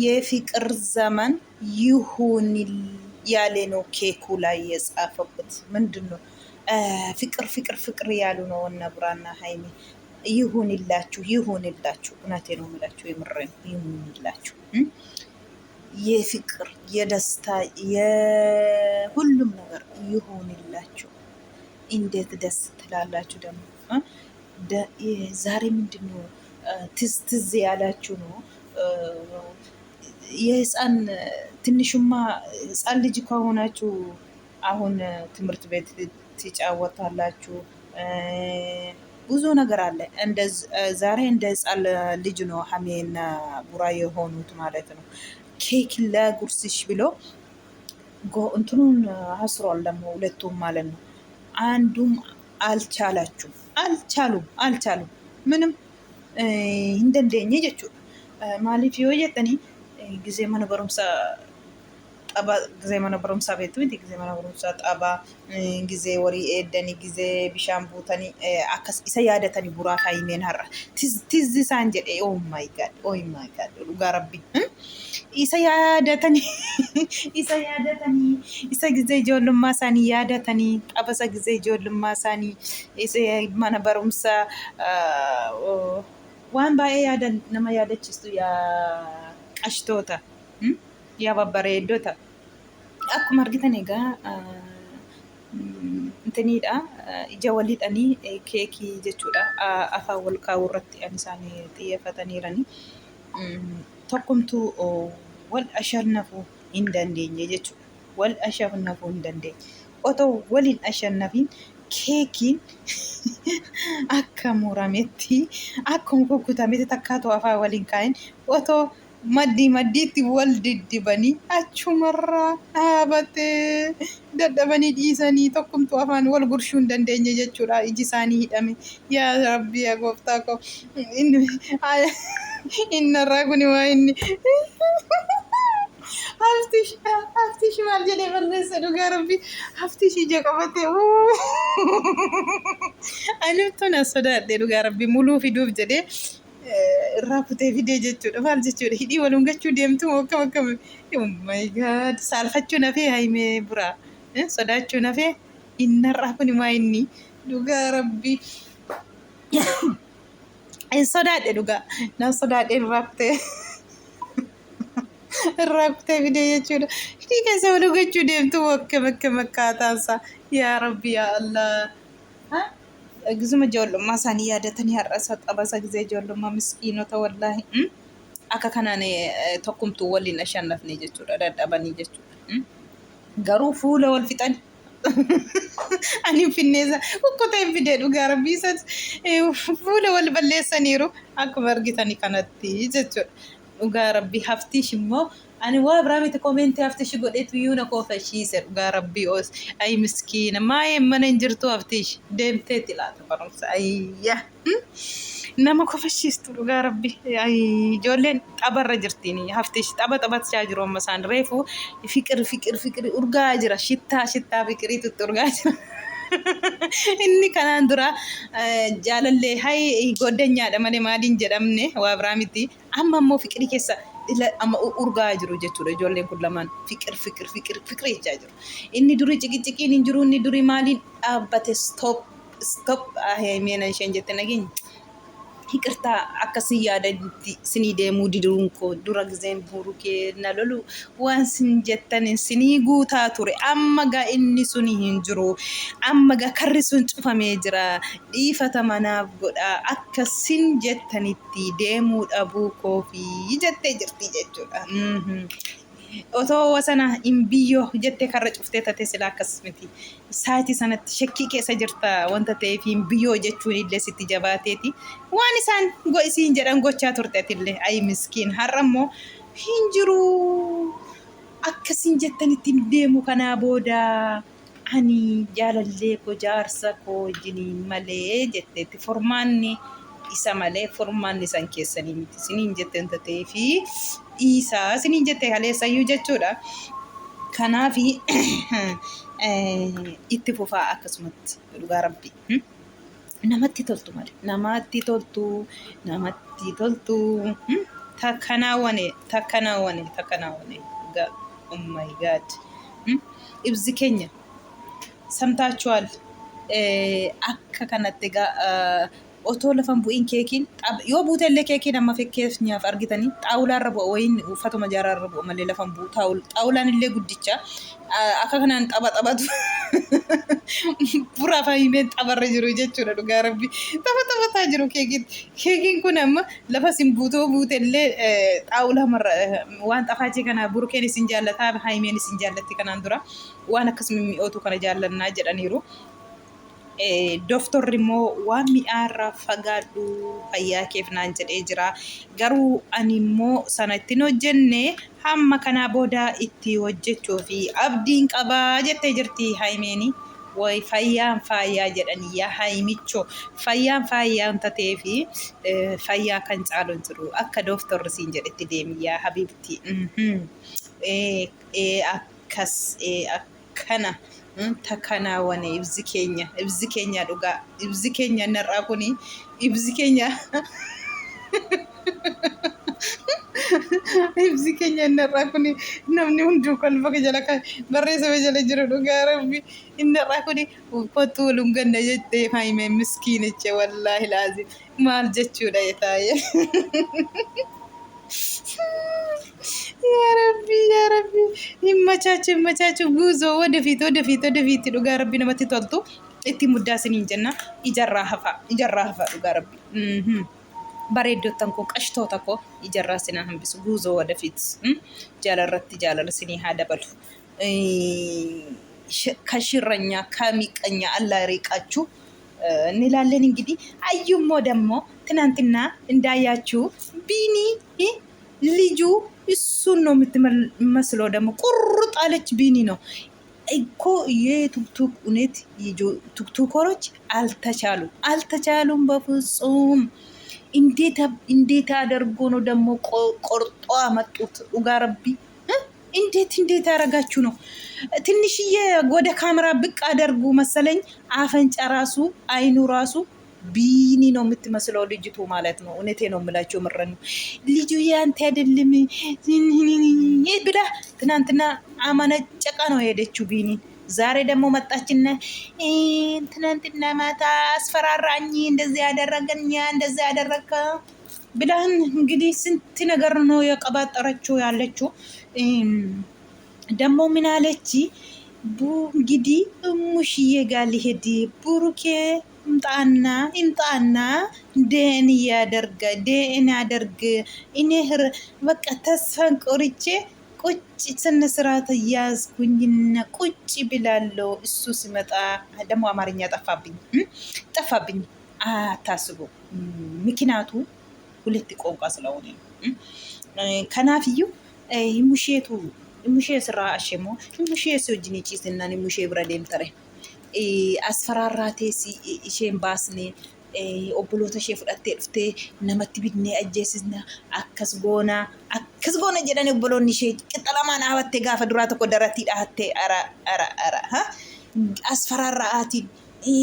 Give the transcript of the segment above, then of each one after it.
የፍቅር ዘመን ይሁን ያለ ነው ኬኩ ላይ የጻፈበት ምንድን ነው? ፍቅር ፍቅር ፍቅር ያሉ ነው እነ ቡራና ሀይሚ። ይሁንላችሁ ይሁንላችሁ፣ እውነቴ ነው የምላችሁ፣ የምሬን ይሁንላችሁ። የፍቅር የደስታ የሁሉም ነገር ይሁንላችሁ። እንዴት ደስ ትላላችሁ ደግሞ። ዛሬ ምንድን ነው ትዝ ትዝ ያላችሁ ነው? የህፃን ትንሹማ ህፃን ልጅ ከሆናችሁ አሁን ትምህርት ቤት ትጫወታላችሁ። ብዙ ነገር አለ። ዛሬ እንደ ህፃን ልጅ ነው ሀሜና ቡራ የሆኑት ማለት ነው። ኬክ ለጉርስሽ ብሎ እንትኑን አስሯል ደግሞ ሁለቱም ማለት ነው። አንዱም አልቻሉም ምንም እንደንደኝ ጀቹ ማሊፍ የወየጠኒ ጊዜ መነበሩም ጊዜ መነበሩም ቤቱ ጊዜ መነበሩም ጠባ ጊዜ ወሪ ኤደኒ ጊዜ ቢሻን ቡተኒ አከስ ኢሰ ያደተኒ ቡራ ካይሜን ሀራ ትዝ ሳን ጀዴ ኦ ማይ ጋድ ዱጋ ረቢ ኢሰ ያደተኒ ኢሰ ጊዜ ጆልማ ሳኒ ያደተኒ ጠበሰ ጊዜ ጆልማ ሳኒ ኢሰ መነበሩምሳ waan baay'ee yaadan nama yaadachiistu qashtoota yaa babbareeddota akkuma argitan egaa intiniidha ija waliidhanii keekii jechuudha afaan wal kaa'uu irratti an isaan xiyyeeffataniirani tokkumtuu wal ashannafuu hin dandeenye jechuudha. Wal ashannafuu hin dandeenye otoo waliin ashannafiin keekiin akka murametti akkuma kukkutametti takkaatu afaan waliin kaa'in otoo maddiitti wal diddibanii achumarraa dhaabatee dadhabanii dhiisanii tokkumtuu afaan wal gurshuu hin dandeenye jechuudha. Iji isaanii hidhame yaa rabbi yaa gooftaa koo innarraa kuni waa inni haftish maal jedhee barreessa dhugaa rabbi haftish ija qabate anittuun as sodaadhe dhugaa rabbi muluu fiduuf jedhee irraa kutee fidee jechuudha. Maal jechuudha hidhii waluun gachuu deemtu akkam oh my god saalfachuu nafee haimee buraa sodaachuu nafee innarraa kun maa inni dhugaa rabbi sodaadhe dhugaa na sodaadhe irraa kutee fidee jechuudha. Hidhii keessa waluu gachuu deemtu akkam akkaataansa yaa rabbi yaa allah. Gizuma ijoollummaa isaanii yaadatanii har'asa xabasa gisee ijoollummaa miskiinota wallaahi akka kanaan tokkumtuu waliin ashannafne jechuudha. Dadhabanii jechuudha. Garuu fuula wal fixan ani finneessa kukkuteen fidee dhugaa rabbii fuula wal balleessaniiru akkuma argitanii kanatti jechuudha. Dhugaa rabbii haftiish immoo ani waa biraa miti koomeentii haftiish godheetu iyyuu na koofashiise dhugaa rabbii oos ay miskiina maayee mana hin jirtu haftiish deemteetti laata barumsa ayya nama koofashiistu dhugaa rabbii ijoolleen xabarra jirtiin haftiish xabatachaa jiru amma isaan reefu fiqir urgaa jira shittaa fiqiriitutti urgaa jira. Inni kanaan dura jaalallee hay goddanyaadha malee maaliin jedhamne waa biraa miti. Amma immoo fiqirii keessa amma urgaa jiru jechuudha. Ijoolleen kun lamaan fiqir jechaa jiru. Inni durii ciqinciqiin hin jiru, inni durii maaliin dhaabbate stop meena isheen jette nageenya. Hiqirtaa akkasii yaadatti sinii deemuu diduun koo dura gizeen buurukee na lolu waan sin jettan sinii guutaa ture amma gaa inni suni hin jiru amma gaa karri sun cufamee jira dhiifata manaaf godha akkasin jettanitti deemuu dhabuu koofii jettee jirti jechuudha. Otoo wasana hin biyyoo jettee karra cuftee taate sila akkas miti. Saatii sanatti shakkii keessa jirta wanta ta'eef hin biyyoo jechuun illee sitti jabaateeti. Waan isaan isiin jedhan gochaa turteetillee ay miskiin har'a immoo hin jiru akkasin jettanitti deemu kanaa booda ani jaalallee koo jaarsa koo wajjiniin malee jetteetti formaanni isa malee formaanni san keessanii miti siniin jetten ta'ee fi isaa siniin jettee kaleessayyuu jechuudha. Kanaafi itti fufaa akkasumatti dhugaa rabbi namatti toltu malee namatti toltu ተከናወኔ ኦ ማይ ጋድ ኢብዚ ኬኛ ሰምታችኋል። akka kanatti otoo lafan bu'iin keekiin yoo buutellee keekiin amma fakkeenyaaf argitanii xaawulaarra bu'a wayiin uffatuma jaaraarra bu'a malee lafan bu'u xaawulaan illee guddicha akka kanaan taphatu buraa fayyimeen tapharra jiru jechuudha dhugaa rabbi taphataa jiru keekiin kun amma lafa sin buutellee xaawulaa waan xafaachee kana burukeen isin jaallataa haymeen isin jaallatti kanaan dura waan akkasuma mi'ootu kana jaallannaa jedhaniiru. Doktorri immoo waan mi'aarraa fagaadhu fayyaa keef naan jedhee jira. Garuu ani immoo sana ittiin hojjenne hamma kanaa booda itti hojjechuu fi abdiin qabaa jettee jirti Haymeeni. Way fayyaan fayyaa jedhanii yaa Haymicho fayyaan fayyaa ta'ee fi fayyaa kan caalu hin jiru akka doktorri siin jedhetti deemi yaa Habibti. Akkas akkana. Takanaawwane ibzi keenya dhugaa ibzi keenya narraa kuni ibzi keenya ibzi keenya narraa kuni namni hunduu kolfa jala barreessa jala jiru dhugaa rabbi narraa kuni uffatu lunganna jettee Haymeen miskiinicha wallaahi laazim maal jechuudha yetaaye. ያ ረቢ ይመቻችሁ ጉዞ ወደፊት ዱጋ ረቢ ነመት ተልቱ እቲ ሙዳስን እንጀና ይጀራ ሀፋ ዱጋ ረቢ bareeddotan ko qashtoota ko ijarraa sinaa hambisu guuzoo wadafiit jaalarratti sinii haa dabalu ከሽረኛ ከሚቀኛ አላህ ይርቃችሁ እንላለን። እንግዲህ አዩሞ ደግሞ ትናንትና እንዳያችሁ ቢኒ ልጁ እሱን ነው የምትመስለው። ደግሞ ቁርጥ አለች ቢኒ ነው እኮ የቱክቱክ እውነት ቱክቱኮሮች አልተቻሉም በፍጹም። እንዴት አደርጎ ነው ደግሞ ቆርጦ አመጡት። ኡጋረቢ እንዴት ያረጋችሁ ነው? ትንሽዬ ወደ ካሜራ ብቅ አደርጉ መሰለኝ። አፈንጫ ራሱ አይኑ ራሱ ቢኒ ነው የምትመስለው ልጅቱ ማለት ነው። እውነቴ ነው የምላቸው ምረኑ ልጁ ያንተ አይደለም ብላ ትናንትና አማነጨቃ ነው የሄደችው ቢኒ። ዛሬ ደግሞ መጣችና ትናንትና ማታ አስፈራራኝ፣ እንደዚህ ያደረገኛ እንደዚህ ያደረገ ብላን እንግዲህ ስንት ነገር ነው የቀባጠረችው ያለችው። ደግሞ ምን አለች? እንግዲህ እሙሽዬ ጋር ሊሄድ ቡሩኬ ይምጣና ደን ያደርግ እኔ በቃ ተስፋን ቆርጬ ቁጭ ስነ ስርዓት እያዝኩኝና ቁጭ ብላለሁ። እሱ ሲመጣ ደግሞ አማርኛ ጠፋብኝ። አታስቡ፣ ምክንያቱ ሁለት ቋንቋ ስለሆነ ከናፍዩ ሙሼ ስራ አሸሞ ሙሼ ሰውጅኒ ጭስና ሙሼ ብረዴም ተረ አስፈራራቴ ኢሼን ባስኔ ኦብሎታ ሼ ፍዳቴ ፍቴ ነመት ቢድኔ አጀስና አከስ ጎና ጀዳኔ ኦብሎኒ ሼ ቅጠላማን አወቴ ጋፈ ዱራተ ኮደራቲ ዳህቴ አራ አስፈራራአቲ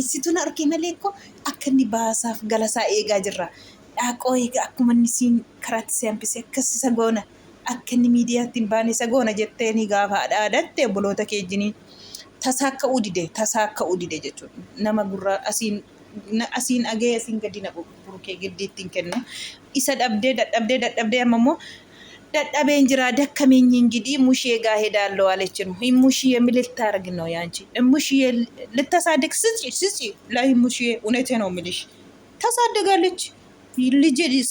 ሲቱን አርኬ መሌኮ አከኒ ባሳፍ ገለሳ ኤጋ ጅራ ቆይ አኩመኒ ሲን ከራት ሲያምፒስ አከስ ሰጎና አከኒ ሚዲያቲን ባኔ ሰጎና ጀቴኒ ጋፋ አዳደቴ ኦብሎታ ኬጅኒ ተሳከኡ ዲዴ ጀቹ ነማ ጉራ asiin agee asiin gadi naqu burukee giddiittiin kennu isa dadhabdee ammoo dadhabeen jira dakkameenyi እንግዲህ ሙሼ ጋር ሄዳለሁ አለች ነው። ሙሼ ልታረግ ነው ያንቺ ሙሼ ልታሳድግ ስጪ ላይ ሙሼ እውነቴ ነው የምልሽ ታሳድጋለች።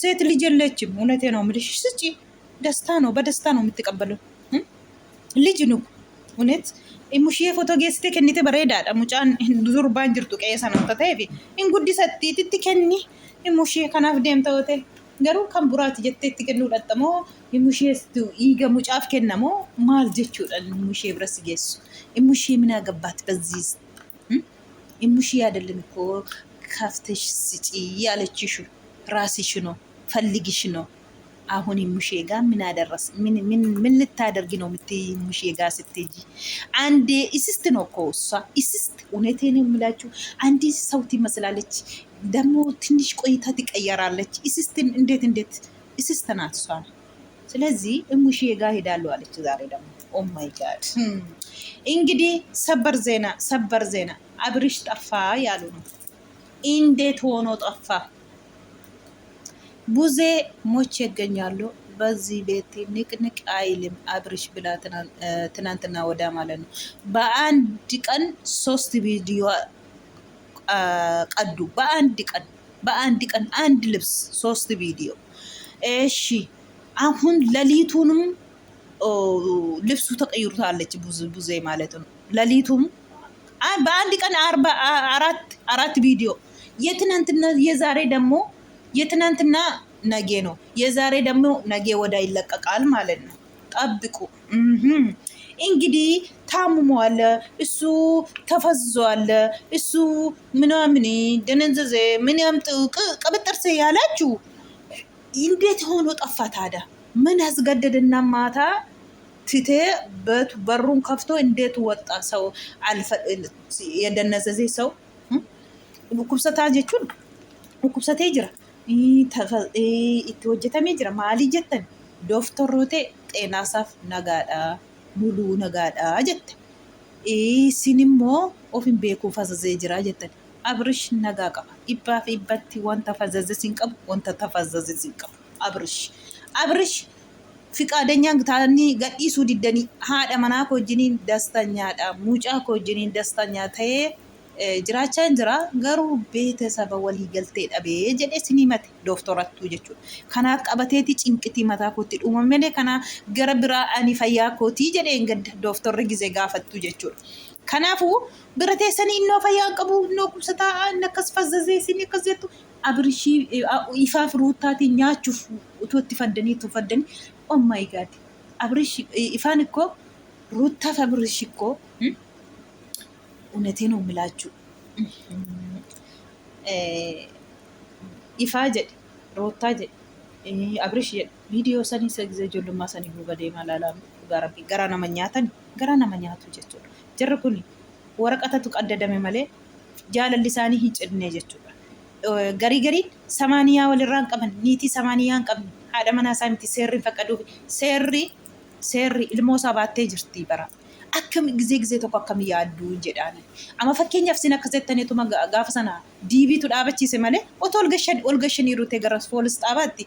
ሴት ልጅ የለችም። እውነቴ ነው የምልሽ ስጪ። ደስታ ነው፣ በደስታ ነው የምትቀበለው ልጅ ነው እውነት። ሙሽዬ ፎቶ ጌስቴ ከኒቴ በሬዳadha ሙጫን ዱርባን ጅርቱ ቀየሰ ነው ተተይፊ እንጉዲሰቲ ትትከኒ ሙሽዬ ከናፍ ደምተውቴ ገሩ ከምቡራት ጀቴት ከኑ ደጠሞ ሙሽዬ ስቱ ይገ ሙጫፍ ከነሞ ማል ጀቹዳል ሙሽዬ ብረስ ጌሱ ሙሽዬ ምን ያገባት በዚህ ሙሽዬ አይደለም እኮ ካፍተሽ ስጪ ያለችሽ ራስሽ ነው ፈልግሽ ነው። አሁን ሙሼ ጋር ምን አደረስ ምን ልታደርጊ ነው የምትይ? ሙሼ ጋር ስትሄጂ አንዴ ኢስስት ነው እኮ እሷ ኢስስት። እውነቴን የምላችሁ አንዴ ሰው ትመስላለች፣ ደግሞ ትንሽ ቆይታ ትቀየራለች። ኢስስትን እንዴት እስስተናት እሷ ነው። ስለዚህ እሙሼ ጋር ሄዳለሁ አለች ዛሬ ደግሞ። ኦ ማይ ጋድ እንግዲህ ሰበር ዜና አብርሽ ጠፋ ያሉ ነው። እንዴት ሆኖ ጠፋ? ቡዜ ሞች ይገኛሉ። በዚህ ቤት ንቅንቅ አይልም አብርሽ ብላ ትናንትና ወዳ ማለት ነው። በአንድ ቀን 3 ቪዲዮ ቀዱ። በአንድ ቀን አንድ ልብስ 3 ቪዲዮ። እሺ አሁን ሌሊቱንም ልብሱ ተቀይሩታለች ቡዜ ማለት ነው። ሌሊቱም በአንድ ቀን 4 ቪዲዮ። የትናንትና የዛሬ ደግሞ የትናንትና ነገ ነው። የዛሬ ደግሞ ነገ ወዳ ይለቀቃል ማለት ነው። ጠብቁ። እንግዲህ ታምሟል፣ እሱ ተፈዝዟል፣ እሱ ምናምን ደነዘዘ ምን ያምጥ ቅብጥርስ ያላችሁ እንዴት ሆኖ ጠፋ ታዲያ? ምን አስገደደና ማታ ትቴ በሩን ከፍቶ እንዴት ወጣ? ሰው የደነዘዘ ሰው ኩብሰታ ጀቹን ኩብሰቴ ጅራ itti hojjetamee jira. Maali jettan dooftorroo ta'e xeenaasaaf nagaadha, muluu nagaadha jette. Isin immoo of hin beekuu fazazee jira jettan. Abrish nagaa qaba. Dhibbaa fi dhibbatti wanta fazazee sin qabu, wanta tafazazee sin qabu. Abrish fiqaadanyaan taa'anii gadhiisuu diddanii haadha manaa koo wajjiniin dastanyaadha, mucaa koo wajjiniin dastanyaa ta'ee jiraachaa jira. Garuu beeksisa walii galtee dhabee jedhee sinimate dooftorattuu jechuudha. Kanaaf qabateeti cinqitii mataa kootti uumamee kana gara biraa ani fayyaa kootii jedhee gadda dooftorri gizee gaafattu jechuudha. Kanaafuu bira teessanii innoo fayyaa qabu innoo kubsataa inni akkas fazzazee isin akkas jettu abrishii ifaaf ruutaatiin nyaachuuf utuu itti faddanii oh my god abrish ifaan ikkoo ruutaaf abrish ikkoo እውነቴ ነው የምላችሁ። ኢፋ ጀድ ሮታ ጀድ አብርሽ ጀድ ቪዲዮ ሰኒ ሰግዘ ጆሉማ ሰኒ ጉበዴ ማላላ ጋራቢ ገራ ነመኛቱ ጀቹ ጀርኩኒ ወረቀተቱ ቀደደሜ መሌ ጃለሊሳኒ ሂጭድኔ ጀቹ ገሪ ሰማንያ ወልራን ቀበን ኒቲ ሰማንያን ቀበን ሀደ መናሳምቲ ሴሪ ፈቀዱ ሴሪ ilmoo baatee jirti bara. Akkam ጊዜ tokko akkam yaaddu jedhaan. Amma fakkeenyaaf sin akka settaneetuma gaafa sana diibiitu dhaabachiise malee otoo ol gashanii rutee gara poolis dhaabaatti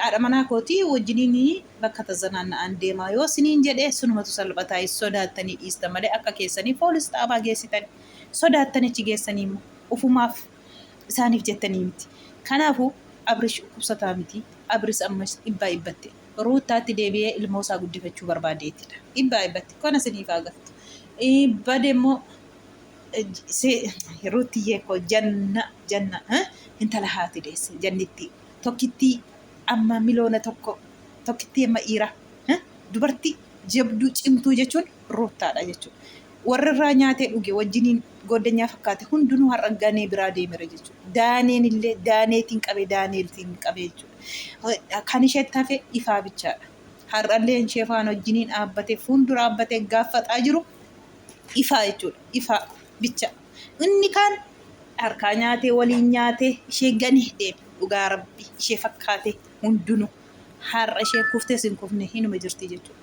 haadha manaa kootii wajjiniin bakka tazanaanna'an deemaa yoo siniin jedhee sunumatu salphataa sodaattanii dhiista malee akka keessanii poolis dhaabaa geessitan sodaattanichi geessanii immoo ufumaaf isaaniif jettanii miti. Kanaafuu abrish kubsataa miti. Abris ammas dhibbatti. Ruutaatti deebi'ee ilmoo isaa guddifachuu barbaadeetidha. Dhibbatti kana siniif agartu. Bademmoo ruutiyyee koo janna intala haati deesse jannitti tokkitti amma miliyoona tokkitti amma dhiira dubartii jabduu cimtuu jechuun ruutaadha jechuudha. Warri irraa nyaatee dhuge wajjiniin goddanyaa fakkaate hundinuu har'a ganee biraa deemera jechuudha. Daaneetiin qabee jechuudha. Kan isheetti hafe ifaa bichaadha. Har'allee ishee faana wajjiniin dhaabbatee fuuldura dhaabbatee gaafataa jiru ifaa jechuudha. Ifaa bicha. Inni kaan harkaa nyaatee waliin nyaatee ishee ganee deeme dhugaa rabbi ishee fakkaate hundinuu har'a ishee kuftee sin kufne hinuma jirti jechuudha.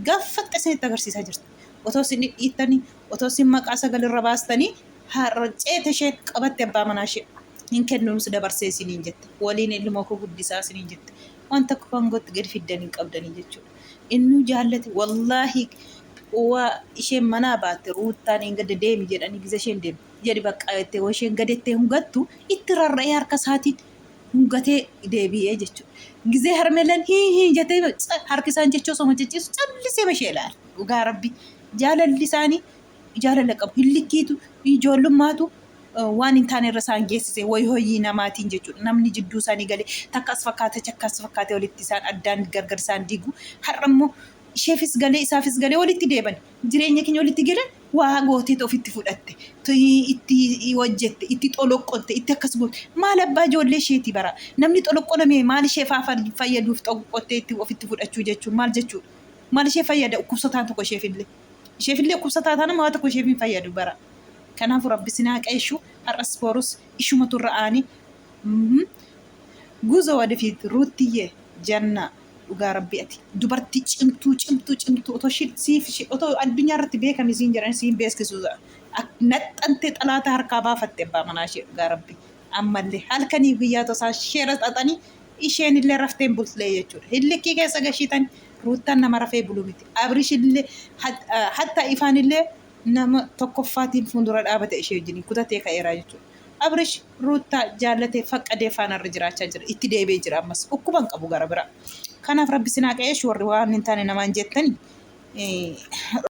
Gaafatte isinitti agarsiisaa jirti. Otoo isin dhiittanii otoo isin maqaa sagalirra baastanii har'a ceete ishee qabatte abbaa manaa ishee hin kennuumsi dabarsee isiniin jette. Waliin ilmoo koo guddisaa isiniin jette. Wanta kofangootti gadi fiddanii qabdanii jechuudha. Inni jaallate wallaahi isheen manaa baatte ruuttaan hin gadi deemi jedhanii giza isheen deemi. Jedhi bakka jettee yoo isheen gadettee hungattu itti rarra'ee harka isaatiin hungatee deebi'ee jechuudha. Gizee harmeelan hii jettee harki isaan jechoo soma jechisiisu callisee bashee ilaala. Dhugaa rabbi jaalalli isaanii jaalala qabu. Hillikkiitu ijoollummaatu waan hin taane irra isaan geessise hoyii namaatiin jechuudha. Namni jidduu isaanii galee takkas fakkaate walitti isaan addaan gargar isaan diigu. Har'a immoo isheefis galee isaafis galee walitti deeban. Jireenya keenya walitti galan waa gooteetu ofitti fudhatte. Itti hojjette, itti xoloqqotte, itti akkas goote. Maal abbaa ijoollee isheeti bara. Namni xoloqqoname maal ishee fayyaduuf xoloqqottee itti ofitti fudhachuu jechuun maal jechuudha? Maal ishee fayyada? Dhukkubsataan tokko isheefillee. Isheefillee dhukkubsataa taana maa tokko isheef hin fayyadu bara. Kanaafuu rabbi sinaa qeeshu har'as boorus ishumatu irra aani guzo wadafiit ruuttiyyee janna dhugaa rabbi ati dubartii cimtuu otoo addunyaa irratti beekame siin jedhan siin beeksisu naxxantee xalaata harkaa baafatte abbaa manaa ishee dhugaa rabbi ammallee halkanii guyyaa tosaa sheera xaxanii isheen illee rafteen bultee jechuudha. Hillikkii keessa gashiitan ruuttaan nama rafee bulu miti. Abrish illee hatta ifaan illee nama tokkoffaatiin fuuldura dhaabate ishee wajjin kutatee ka'eeraa jechuudha. Abrish ruuttaa jaallatee faqqadee faana irra jiraachaa jira. Itti deebi'ee jira ammas ukkuban qabu gara bira. Kanaaf rabbi sinaa qe'ee warri waan hin taane namaan jettani